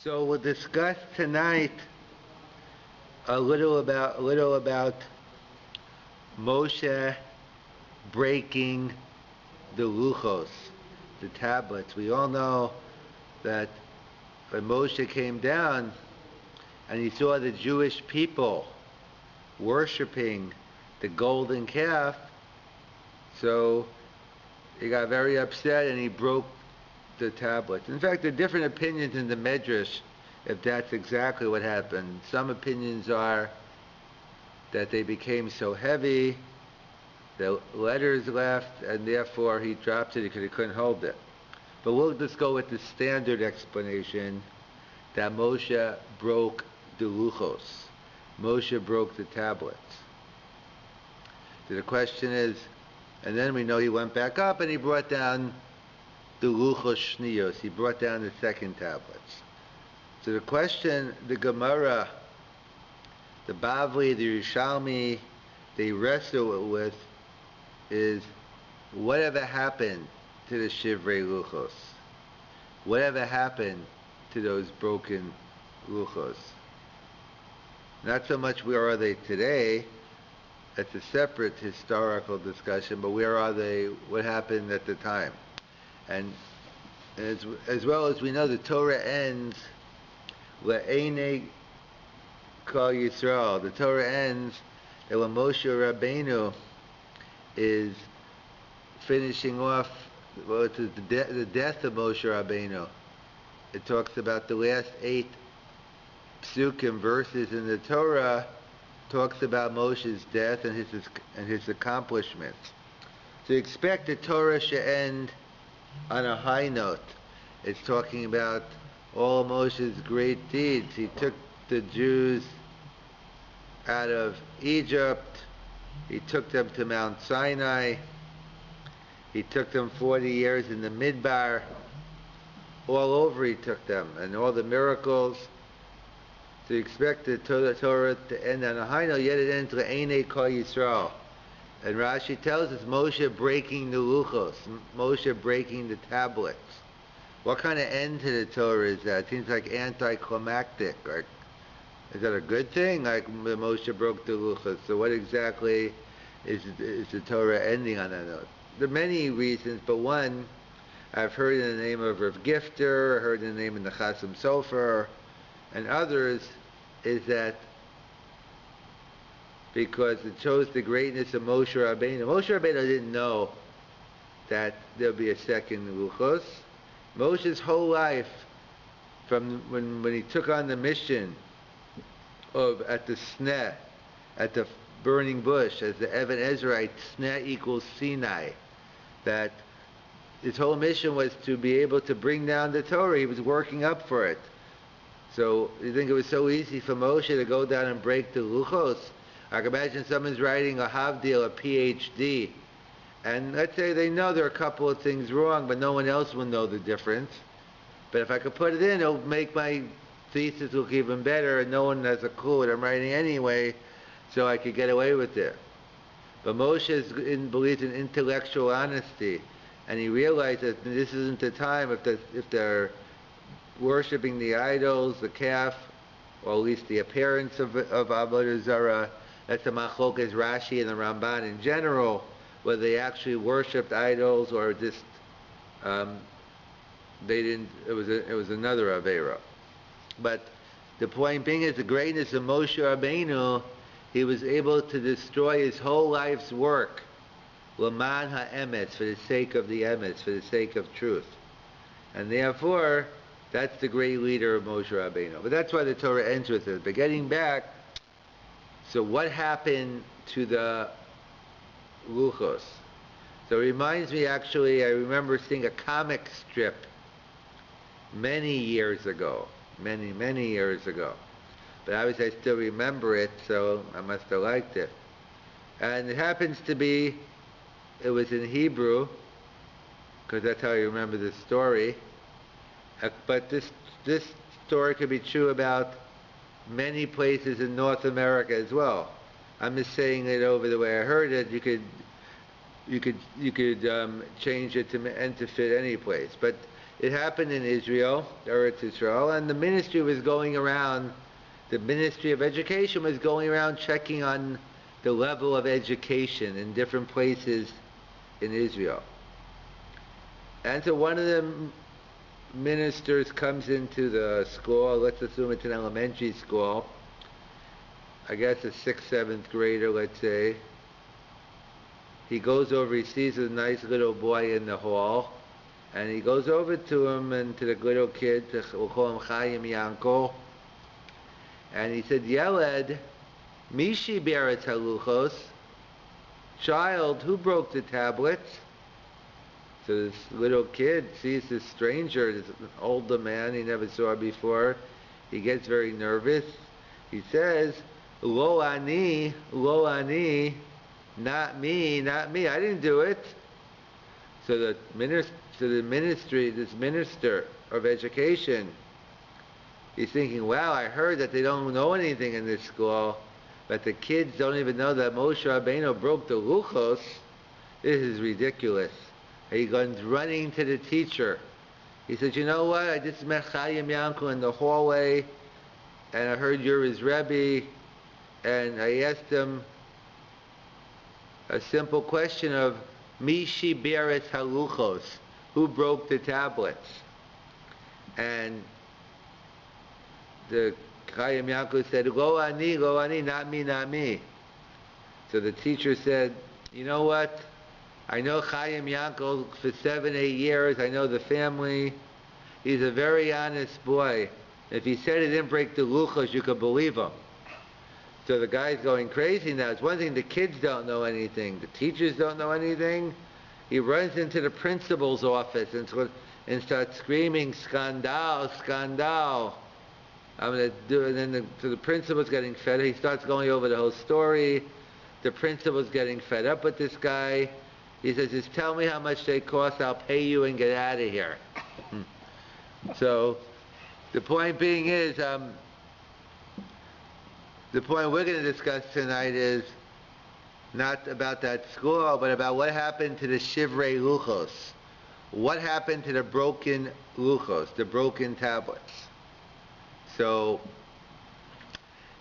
So we'll discuss tonight a little about Moshe breaking the luchos, the tablets. We all know that when Moshe came down and he saw the Jewish people worshiping the golden calf, so he got very upset and he broke the tablets. In fact, there are different opinions in the Medrash if that's exactly what happened. Some opinions are that they became so heavy, the letters left, and therefore he dropped it because he couldn't hold it. But we'll just go with the standard explanation that Moshe broke the luchos. Moshe broke the tablets. So the question is, and then we know he went back up and he brought down the luchos shniyos. He brought down the second tablets. So the question, the Gemara, the Bavli, the Yerushalmi, they wrestle with is, whatever happened to the shivrei luchos? Whatever happened to those broken luchos? Not so much where are they today, that's a separate historical discussion, but where are they, what happened at the time? And as well as we know, the Torah ends, Le'enei Kol Yisrael. The Torah ends that when Moshe Rabbeinu is finishing off, well, it's the death of Moshe Rabbeinu. It talks about the last 8 psukim, verses in the Torah, talks about Moshe's death and his accomplishments. So you expect the Torah should end on a high note. It's talking about all Moshe's great deeds. He took the Jews out of Egypt. He took them to Mount Sinai. He took them 40 years in the Midbar. All over he took them, and all the miracles. So you expect the Torah to end on a high note, yet it ends Le'enei Kol Yisrael. And Rashi tells us Moshe breaking the luchos, Moshe breaking the tablets. What kind of end to the Torah is that? It seems like anticlimactic. Like, is that a good thing? Like Moshe broke the luchos. So what exactly is the Torah ending on that note? There are many reasons, but one I've heard in the name of Rav Gifter, heard in the name of the Chasam Sofer, and others, is that because it shows the greatness of Moshe Rabbeinu. Moshe Rabbeinu didn't know that there'll be a second luchos. Moshe's whole life, from when he took on the mission of at the sneh, at the burning bush, as the Even Ezraite, sneh equals Sinai, that his whole mission was to be able to bring down the Torah. He was working up for it. So you think it was so easy for Moshe to go down and break the luchos? I can imagine someone's writing a Havdil, a PhD, and let's say they know there are a couple of things wrong, but no one else will know the difference. But if I could put it in, it'll make my thesis look even better, and no one has a clue what I'm writing anyway, so I could get away with it. But Moshe believes in intellectual honesty, and he realized that this isn't the time if they're worshipping the idols, the calf, or at least the appearance of Avodah Zarah. That's the Machlokes Rashi and the Ramban in general, whether they actually worshipped idols or just they didn't. It was another Aveira. But the point being is the greatness of Moshe Rabbeinu. He was able to destroy his whole life's work, L'man ha'emes, for the sake of the emes, for the sake of truth, and therefore that's the great leader of Moshe Rabbeinu. But that's why the Torah ends with it. But getting back, so what happened to the luchos? So it reminds me, actually, I remember seeing a comic strip many years ago. Many years ago. But obviously I still remember it, so I must have liked it. And it happens to be, it was in Hebrew, because that's how I remember the story. But this story could be true about many places in North America as well. I'm just saying it over the way I heard it. You could change it to and to fit any place. But It happened in Israel, Eretz Israel, and the ministry was going around, the Ministry of Education was going around checking on the level of education in different places in Israel. And so one of the ministers comes into the school, let's assume it's an elementary school, I guess a 6th, 7th grader, let's say. He goes over, he sees a nice little boy in the hall, and he goes over to him and to the little kid, we'll call him Chaim Yankel, and he said, Yeled, Mishi Beretz Haluchos, child, who broke the tablets? So this little kid sees this stranger, this older man he never saw before. He gets very nervous. He says, Lo ani, not me, I didn't do it. So the ministry, this minister of education, he's thinking, wow, I heard that they don't know anything in this school, but the kids don't even know that Moshe Rabbeinu broke the luchos. This is ridiculous. He goes running to the teacher. He said, you know what, I just met Chaim Yankel in the hallway, and I heard you're his Rebbe, and I asked him a simple question of, Mishi Beretz Haluchos, who broke the tablets? And the Chaim Yankel said, Lo ani, not me. So the teacher said, you know what? I know Chaim Yankel for 7, 8 years. I know the family. He's a very honest boy. If he said he didn't break the luchos, you could believe him. So the guy's going crazy now. It's one thing the kids don't know anything. The teachers don't know anything. He runs into the principal's office and starts screaming, Skandal, skandal. I'm going to do it. And then the principal's getting fed up. He starts going over the whole story. The principal's getting fed up with this guy. He says, just tell me how much they cost. I'll pay you and get out of here. So the point being is, the point we're going to discuss tonight is not about that school, but about what happened to the Shivrei Luchos. What happened to the broken Luchos, the broken tablets? So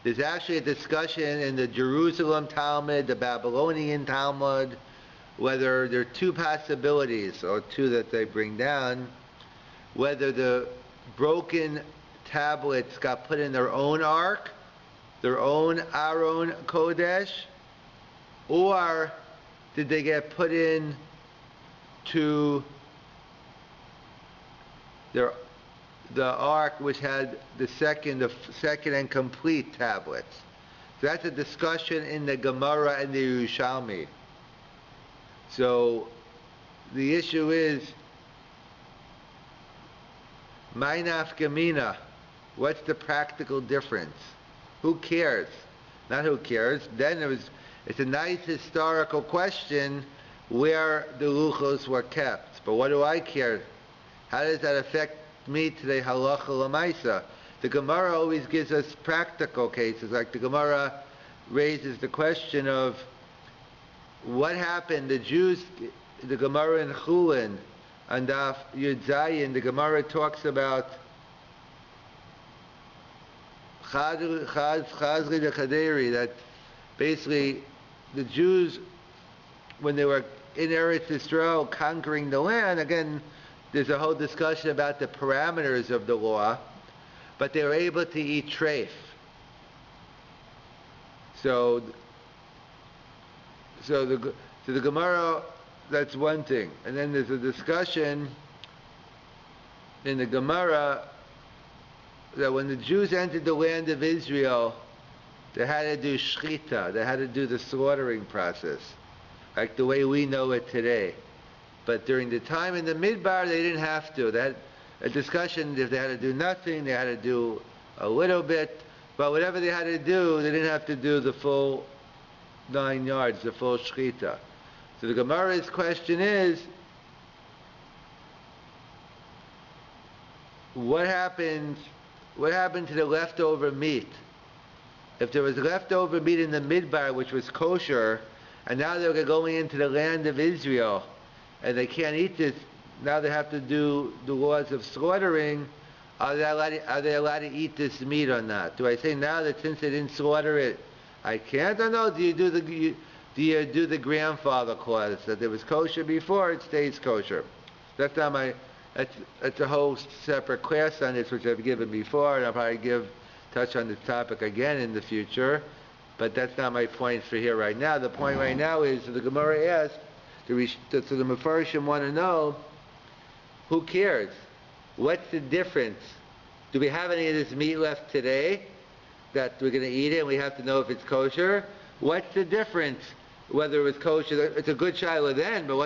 there's actually a discussion in the Jerusalem Talmud, the Babylonian Talmud, whether there are two possibilities, or two that they bring down, whether the broken tablets got put in their own ark, their own Aron Kodesh, or did they get put in to the ark which had the second and complete tablets? So that's a discussion in the Gemara and the Yerushalmi. So the issue is, my nafkamina, what's the practical difference? Who cares? Not who cares. Then it's a nice historical question where the luchos were kept. But what do I care? How does that affect me today, halacha l'maisa? The Gemara always gives us practical cases. Like the Gemara raises the question of what happened. The Jews, the Gemara in Chulin, and Daf Yud Zayin, the Gemara talks about Chazri de Chaderi, that basically the Jews, when they were in Eretz Yisrael conquering the land, again, there's a whole discussion about the parameters of the law, but they were able to eat treif. So the Gemara, that's one thing. And then there's a discussion in the Gemara that when the Jews entered the land of Israel, they had to do shchita, they had to do the slaughtering process, like the way we know it today. But during the time in the Midbar, they didn't have to. They had a discussion if they had to do nothing, they had to do a little bit, but whatever they had to do, they didn't have to do the full 9 yards, the full shchita. So the Gemara's question is, what happened to the leftover meat? If there was leftover meat in the Midbar, which was kosher, and now they're going into the land of Israel, and they can't eat this now they have to do the laws of slaughtering. Are they allowed to eat this meat or not? Do I say now that since they didn't slaughter it, I can't? Or no? Do you do the grandfather clause that it was kosher before, it stays kosher? That's not my. That's a whole separate class on this, which I've given before, and I'll probably touch on this topic again in the future. But that's not my point for here right now. The point right now is the Gemara asked, so the Mefarshim want to know, who cares? What's the difference? Do we have any of this meat left today that we're going to eat it and we have to know if it's kosher? What's the difference whether it was kosher? It's a good shiloh then, but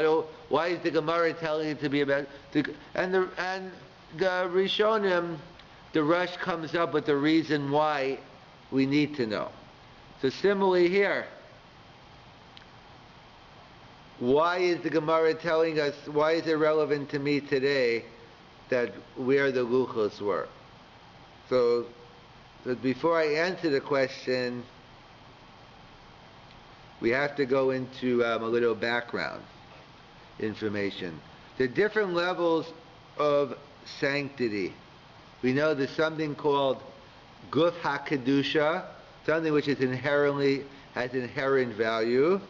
why is the Gemara telling it to be about... And the Rishonim, the Rush comes up with the reason why we need to know. So similarly here, why is the Gemara telling us, why is it relevant to me today that where the luchos were? So before I answer the question, we have to go into a little background information. The different levels of sanctity. We know there's something called guf HaKedusha, something which is has inherent value,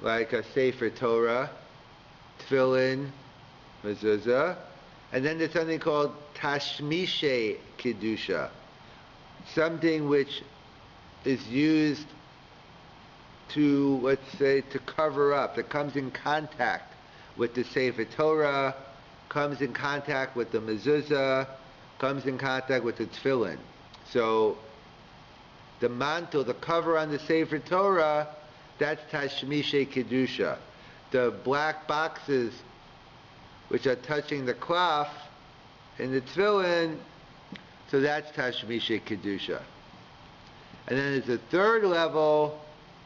like a Sefer Torah, Tefillin, Mezuzah. And then there's something called Tashmishe Kedusha, something which is used to, let's say, to cover up, that comes in contact with the Sefer Torah, comes in contact with the Mezuzah, comes in contact with the Tefillin. So the mantle, the cover on the Sefer Torah, that's Tashmishe Kedusha. The black boxes which are touching the cloth in the Tefillin, so that's Tashmishe Kedusha. And then there's a third level,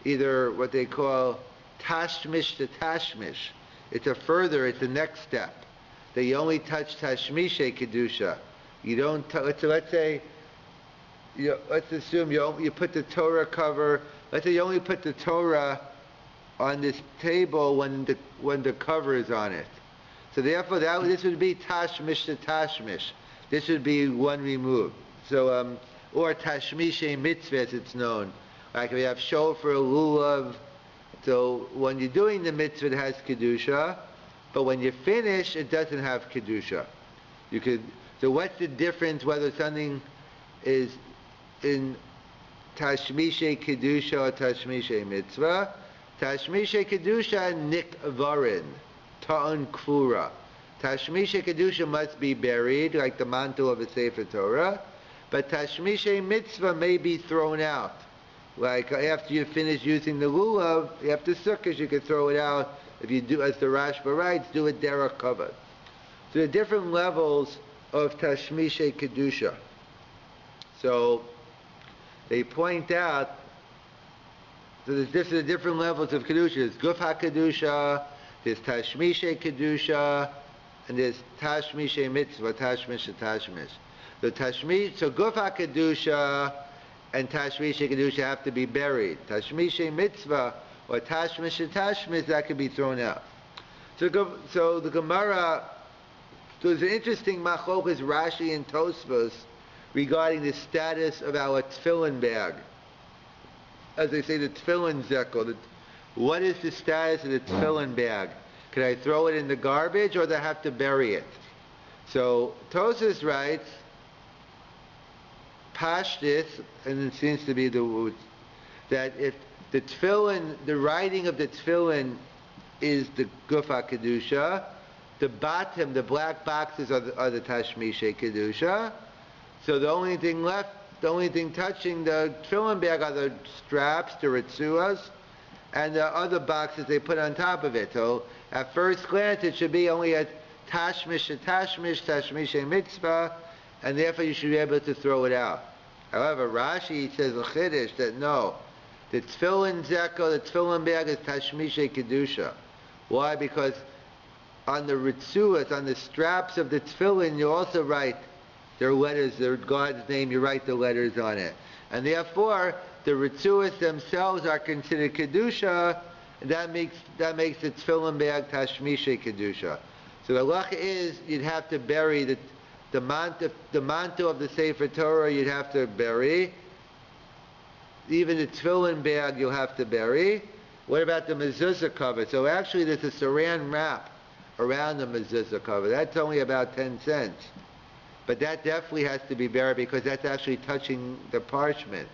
either what they call Tashmish to Tashmish. It's the next step. That you only touch Tashmishe Kedusha. You don't let's say, let's assume you put the Torah cover, let's say you only put the Torah on this table when the cover is on it. So therefore this would be Tashmish to Tashmish. This would be one removed. So, or Tashmishe Mitzvah as it's known. Like we have shofar, lulav. So when you're doing the mitzvah, it has Kedusha. But when you finish, it doesn't have Kedusha. So what's the difference whether something is in Tashmishe Kedusha or Tashmishe Mitzvah? Tashmishe Kedusha nikvarin, ta'an kfura. Tashmishe Kedusha must be buried, like the mantle of a Sefer Torah. But Tashmishe Mitzvah may be thrown out. Like after you finish using the lulav, after sukkahs, you can throw it out. If you do, as the Rashba writes, do it derech kavod. So there are different levels of Tashmishe Kedusha. So they point out, so there's different levels of Kedusha. There's Guf HaKedusha, there's Tashmishe Kedusha, and there's Tashmishe Mitzvah, Tashmish and Tashmish. So Guf HaKedusha and Tashmishe Kedusha have to be buried. Tashmishe Mitzvah or Tashmish and Tashmish, that can be thrown out. So the Gemara, so there's an interesting machlokas Rashi and Tosfos regarding the status of our tefillin bag. As they say, the tefillin zekel. What is the status of the tefillin bag? Can I throw it in the garbage or do I have to bury it? So Tosfos writes, Pashtis, and it seems to be that if the tefillin, the writing of the tefillin is the Guf HaKedusha, the bottom, the black boxes are the Tashmishe Kedusha. So the only thing left, the only thing touching the tefillin bag are the straps, the ritzuas, and the other boxes they put on top of it. So at first glance, it should be only a Tashmish, Tashmishe Mitzvah, and therefore you should be able to throw it out. However, Rashi says a chiddush that no, the tefillin zekel, the tefillin bag is Tashmishe Kedusha. Why? Because on the ritzuas, on the straps of the tefillin, you also write their letters, their God's name, you write the letters on it. And therefore, the ritzuas themselves are considered Kedusha, and that makes the tefillin bag Tashmishe Kedusha. So the halacha is you'd have to bury the mantle of the Sefer Torah. You'd have to bury. Even the tefillin bag you'll have to bury. What about the mezuzah cover? So actually there's a saran wrap around the mezuzah cover. That's only about 10 cents. But that definitely has to be buried because that's actually touching the parchment.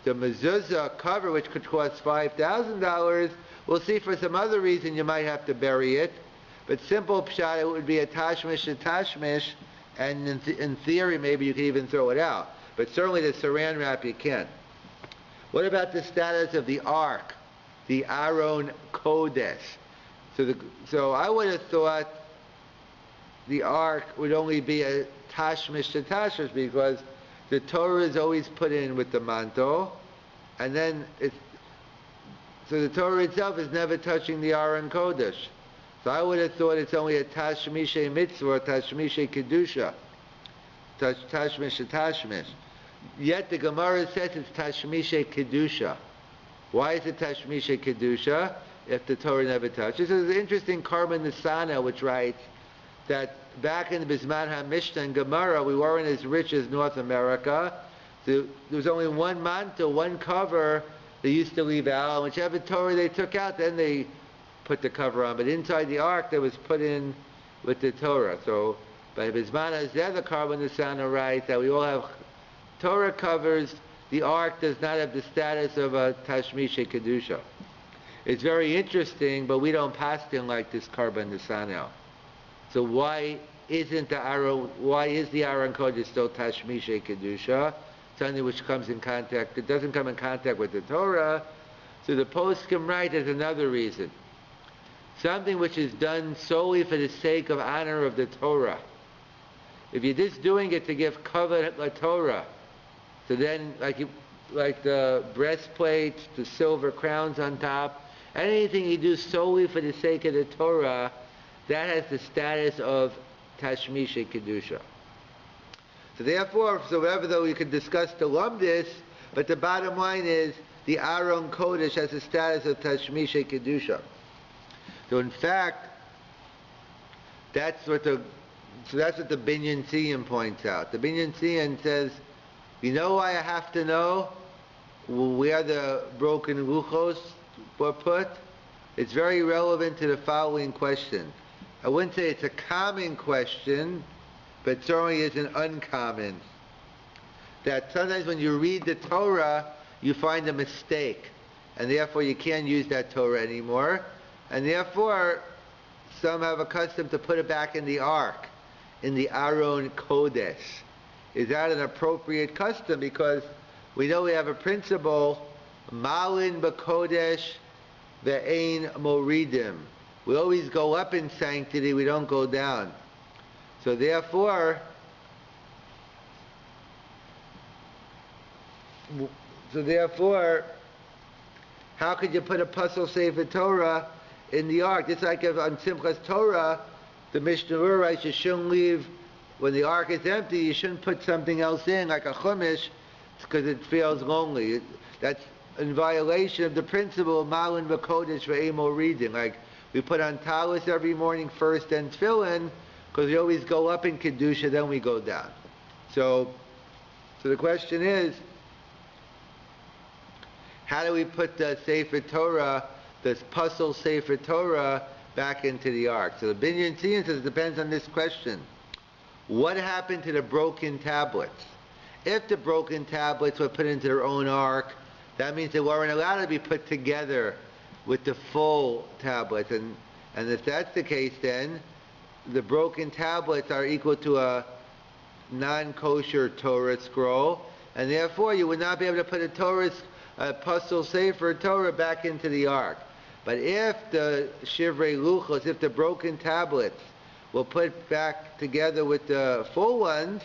The mezuzah cover, which could cost $5,000, we'll see for some other reason you might have to bury it. But simple pshat, it would be a tashmish, and in theory maybe you could even throw it out. But certainly the saran wrap you can't. What about the status of the ark, the Aron Kodesh? So I would have thought the ark would only be a tashmish because the Torah is always put in with the mantle, and then so the Torah itself is never touching the Aron Kodesh. So I would have thought it's only a tashmishe mitzvah or tashmishe kedusha, tashmish. Yet the Gemara says it's tashmishe kedusha. Why is it tashmishe kedusha if the Torah never touches? There's an interesting Karban Nisana which writes that back in the Bisman HaMishnah and Gemara, we weren't as rich as North America. So there was only one mantle, one cover they used to leave out. And whichever Torah they took out, then they put the cover on. But inside the ark, that was put in with the Torah. So by Bisman HaZeh, the Karban Nisana writes that we all have Torah covers. The ark does not have the status of a tashmishe kedusha. It's very interesting, but we don't pass them like this Karban Nisana. So why is the Aron Kodesh still tashmishe kedusha? Something which comes in contact, it doesn't come in contact with the Torah. So the poskim write there's another reason. Something which is done solely for the sake of honor of the Torah. If you're just doing it to give cover to Torah, so then like the breastplates, the silver crowns on top, anything you do solely for the sake of the Torah, that has the status of tashmishe kedusha. So therefore, whatever though we could discuss the lumdis, but the bottom line is the Aron Kodesh has the status of tashmishe kedusha. So in fact, that's what the Binyan Tzion points out. The Binyan Tzion says, you know why I have to know where the broken luchos were put? It's very relevant to the following question. I wouldn't say it's a common question, but certainly is an uncommon. That sometimes when you read the Torah, you find a mistake, and therefore you can't use that Torah anymore, and therefore some have a custom to put it back in the ark, in the Aron Kodesh. Is that an appropriate custom? Because we know we have a principle, Malin b'Kodesh ve'ein moridim. We always go up in sanctity, we don't go down. So therefore, how could you put a puzzle Sefer Torah in the ark? Just like if on Simchas Torah, the Mishnah writes you shouldn't leave, when the ark is empty, you shouldn't put something else in, like a chumash, because it feels lonely. That's in violation of the principle of Malin b'Kodesh ve'ein moridim. Like we put on talis every morning first, then tefillin, because we always go up in kedusha, then we go down. So the question is, how do we put the Sefer Torah, this puzzle Sefer Torah, back into the ark? So the Binyan Tzion says it depends on this question. What happened to the broken tablets? If the broken tablets were put into their own ark, that means they weren't allowed to be put together with the full tablets. And if that's the case, then the broken tablets are equal to a non-kosher Torah scroll, and therefore you would not be able to put a puzzle Sefer Torah back into the ark. But if the shivrei luchos, if the broken tablets will put back together with the full ones,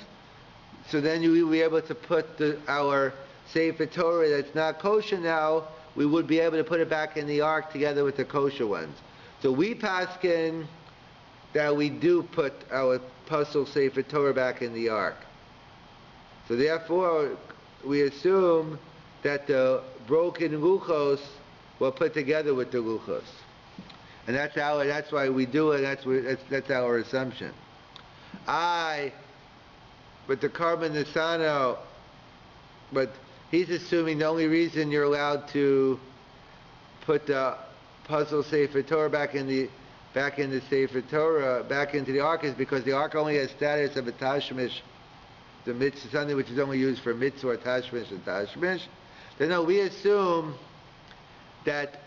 so then you will be able to put our Sefer Torah that's not kosher now, we would be able to put it back in the ark together with the kosher ones. So we paskin that we do put our puzzle Sefer Torah back in the ark. So therefore, we assume that the broken luchos were put together with the luchos. And that's why we do it, that's our assumption. But the Karban Nisano, but he's assuming the only reason you're allowed to put the puzzle Sefer Torah back in the Sefer Torah, back into the Ark, is because the Ark only has status of a Tashmish, the mitzvah, something which is only used for mitzvah or Tashmish and Tashmish. Then no, we assume that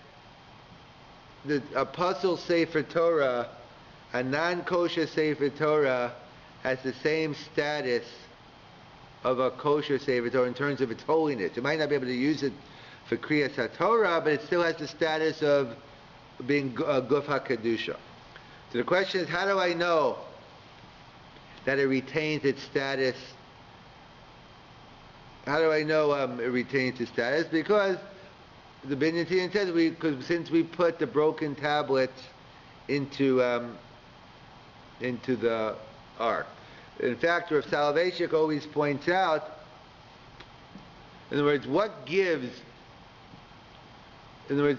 a puzzle Sefer Torah, a non-kosher Sefer Torah, has the same status of a kosher Sefer Torah in terms of its holiness. You might not be able to use it for Kriyas HaTorah, but it still has the status of being Guf HaKedusha. So the question is, how do I know that it retains its status? How do I know it retains its status? Because the Binyan Tzion says, since we put the broken tablets into the Ark. In fact, Rav Soloveitchik always points out, in other words,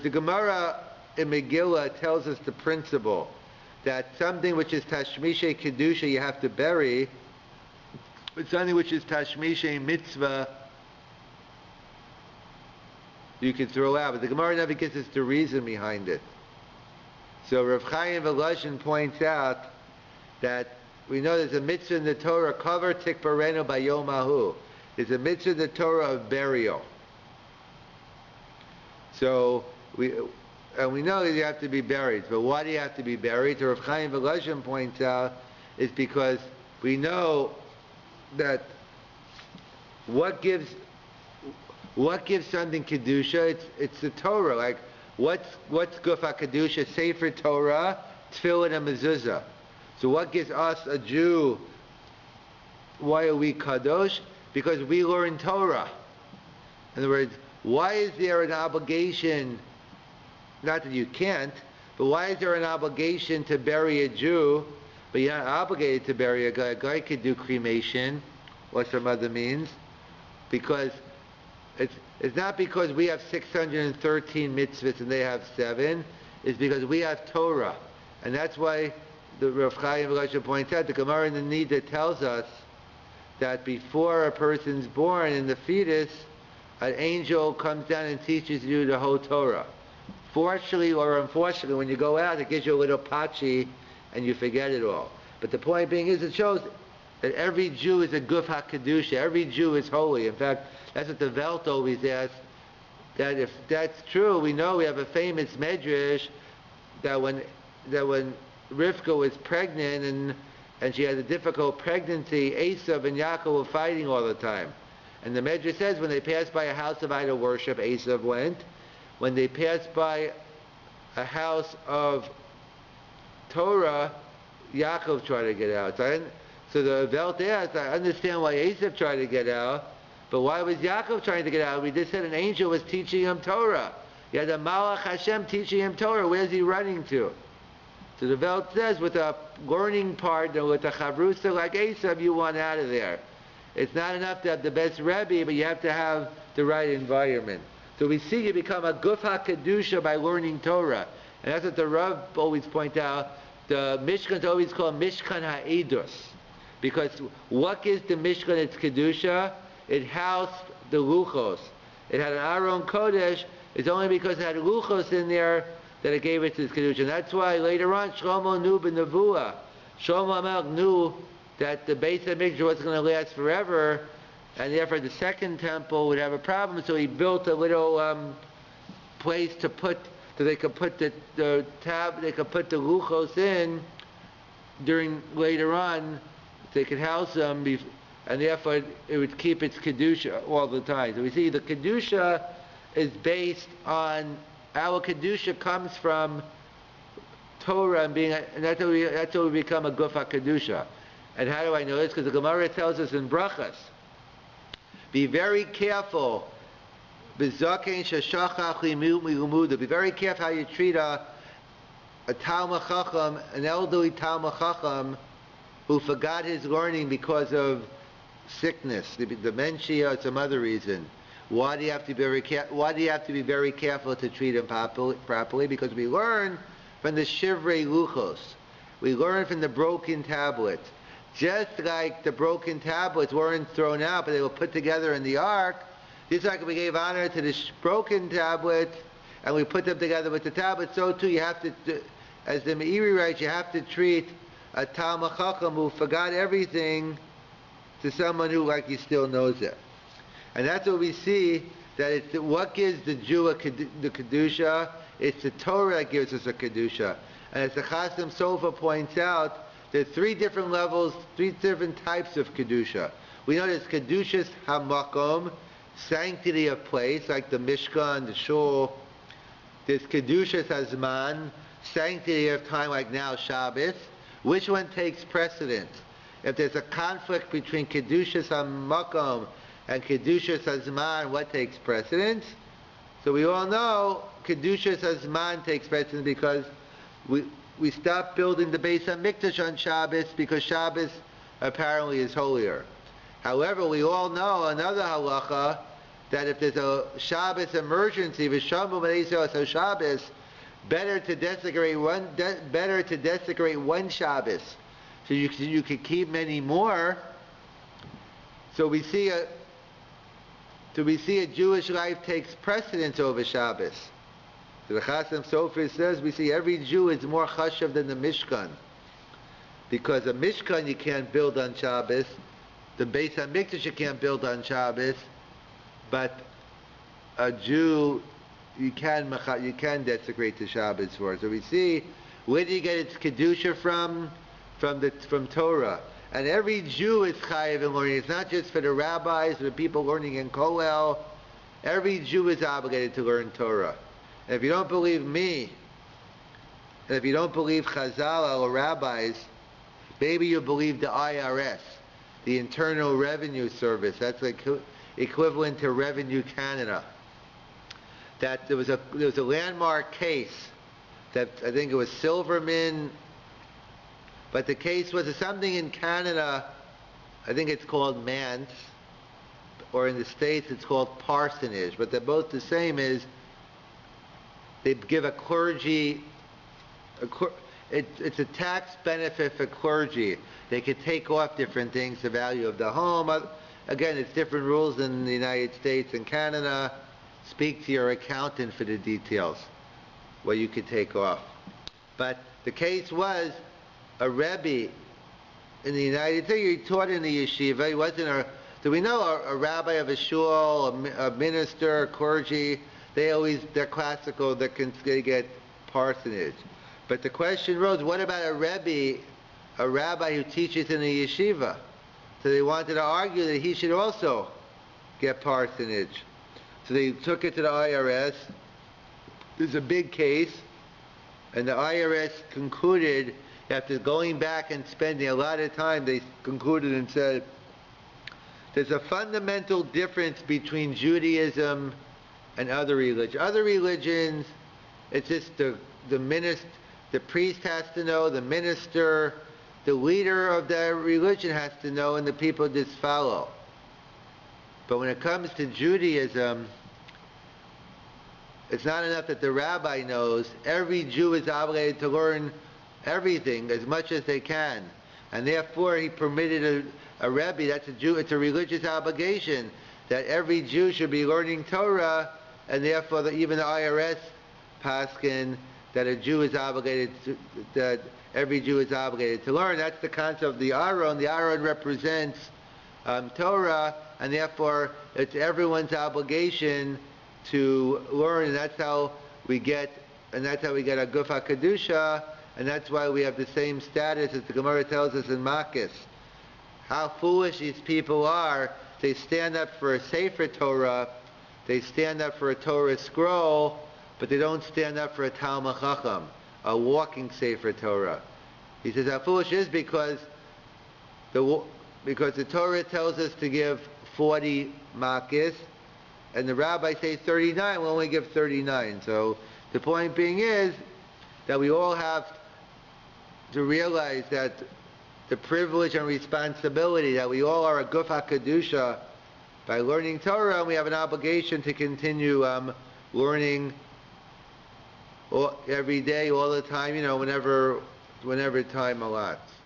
the Gemara in Megillah tells us the principle that something which is Tashmishe Kedusha you have to bury, but something which is Tashmishe Mitzvah you can throw out. But the Gemara never gives us the reason behind it. So Rav Chaim Volozhin points out that we know there's a mitzvah in the Torah, cover tikbarenu bayom ahu. There's a mitzvah in the Torah of burial. So we know that you have to be buried. But why do you have to be buried? So Rav Chaim Volozhin points out is because we know that what gives something kedusha? It's the Torah. Like what's Guf HaKedusha? Sefer Torah, Tefillin, and Mezuzah. So what gives us, a Jew, why are we kadosh? Because we learn Torah. In other words, why is there an obligation, not that you can't, but why is there an obligation to bury a Jew, but you're not obligated to bury a guy? A guy could do cremation or some other means, because it's not because we have 613 mitzvahs and they have 7, it's because we have Torah. And that's why the Rav Chaim Volozhin points out, the Gemara in the Nida tells us that before a person's born in the fetus, an angel comes down and teaches you the whole Torah. Fortunately or unfortunately, when you go out, it gives you a little pachi and you forget it all. But the point being is, it shows that every Jew is a Guf HaKedusha. Every Jew is holy. In fact, that's what the Welt always asks, that if that's true, we know we have a famous medrash that when Rivka was pregnant and she had a difficult pregnancy, Esav and Yaakov were fighting all the time. And the Medrash says when they passed by a house of idol worship, Esav went. When they passed by a house of Torah, Yaakov tried to get out. So the Welt asked, I understand why Esav tried to get out, but why was Yaakov trying to get out? We just said an angel was teaching him Torah. You had a Malach Hashem teaching him Torah. Where's he running to? So the Welt says, with a learning partner, with a chavrusa like Esav, you want out of there. It's not enough to have the best Rebbe, but you have to have the right environment. So we see you become a Guf HaKedusha by learning Torah. And that's what the Rav always point out. The Mishkan is always called Mishkan HaEdus. Because what gives the Mishkan its Kedusha? It housed the Luchos. It had an Aron Kodesh. It's only because it had Luchos in there that it gave it its Kedusha. And that's why later on Shlomo knew b'Nevuah. Shlomo HaMelech knew that the Beis HaMikdash wasn't going to last forever, and therefore the second temple would have a problem, so he built a little place to put, so they could put they could put the Luchos in during later on, they could house them, and therefore it would keep its Kedusha all the time. So we see the Kedusha is based on, our Kedusha comes from Torah and that's how we become a Guf HaKedusha. And how do I know this? Because the Gemara tells us in Brachas, be very careful. Be very careful how you treat a Talmud Chacham, an elderly Talmud Chacham, who forgot his learning because of sickness, dementia, or some other reason. Why do you have to be very careful to treat him properly? Because we learn from the Shivrei Luchos. We learn from the broken tablets. Just like the broken tablets weren't thrown out, but they were put together in the ark, just like we gave honor to the broken tablets, and we put them together with the tablets, so too you have to, as the Meiri writes, you have to treat a Talmid Chacham who forgot everything to someone who, like, he still knows it. And that's what we see, that it's what gives the Jew the Kedusha. It's the Torah that gives us a Kedusha. And as the Chasam Sofer points out, there are three different levels, three different types of Kedusha. We know there's Kedushas HaMakom, sanctity of place, like the Mishkan, the Shul. There's Kedushas HaZman, sanctity of time, like now Shabbos. Which one takes precedence? If there's a conflict between Kedushas HaMakom and Kedushas HaZman, what takes precedence? So we all know Kedushas HaZman takes precedence because we stopped building the Beis HaMikdash on Shabbos because Shabbos apparently is holier. However, we all know another halacha that if there's a Shabbos emergency, v'shambu b'nei Shabbos, better to desecrate one Shabbos, so you could keep many more. So we see a Jewish life takes precedence over Shabbos. So the Chasam Sofer says we see every Jew is more chashav than the Mishkan, because a Mishkan you can't build on Shabbos, the Beis HaMikdash you can't build on Shabbos, but a Jew you can desecrate the Shabbos for. So we see, where do you get its kedusha from? From Torah. And every Jew is chayiv in learning. It's not just for the rabbis or the people learning in Kollel. Every Jew is obligated to learn Torah. And if you don't believe me, and if you don't believe Chazal or rabbis, maybe you believe the IRS, the Internal Revenue Service. That's like equivalent to Revenue Canada. That there was a landmark case that I think it was Silverman, but the case was something in Canada, I think it's called manse, or in the States it's called parsonage, but they're both the same. Is they give a clergy, it's a tax benefit for clergy. They could take off different things, the value of the home. Again, it's different rules in the United States and Canada. Speak to your accountant for the details, what you could take off. But the case was a Rebbe in the United States. He taught in the yeshiva. He wasn't do we know a rabbi of a shul, a minister, a clergy? They're classical. They get parsonage. But the question rose: what about a rabbi who teaches in a yeshiva? So they wanted to argue that he should also get parsonage. So they took it to the IRS. There's a big case, and the IRS concluded, after going back and spending a lot of time, they concluded and said, there's a fundamental difference between Judaism and other religions. Other religions, it's just the priest has to know, the minister, the leader of the religion has to know, and the people just follow. But when it comes to Judaism, it's not enough that the rabbi knows. Every Jew is obligated to learn everything as much as they can. And therefore he permitted a Rebbe, it's a religious obligation, that every Jew should be learning Torah, and therefore even the IRS paskin that a Jew is obligated that every Jew is obligated to learn. That's the concept of the Aron. The Aron represents Torah, and therefore it's everyone's obligation to learn, and that's how we get a Gufa Kedusha, and that's why we have the same status as the Gemara tells us in Makis. How foolish these people are. They stand up for a Sefer Torah, they stand up for a Torah scroll, but they don't stand up for a Talmid Chacham, a walking Sefer Torah. He says how foolish it is because the Torah tells us to give 40 Makis, and the rabbis say 39, we'll only give 39. So the point being is that we all have to realize that the privilege and responsibility that we all are a Gufa Kedusha by learning Torah, and we have an obligation to continue learning every day, all the time, whenever time allots.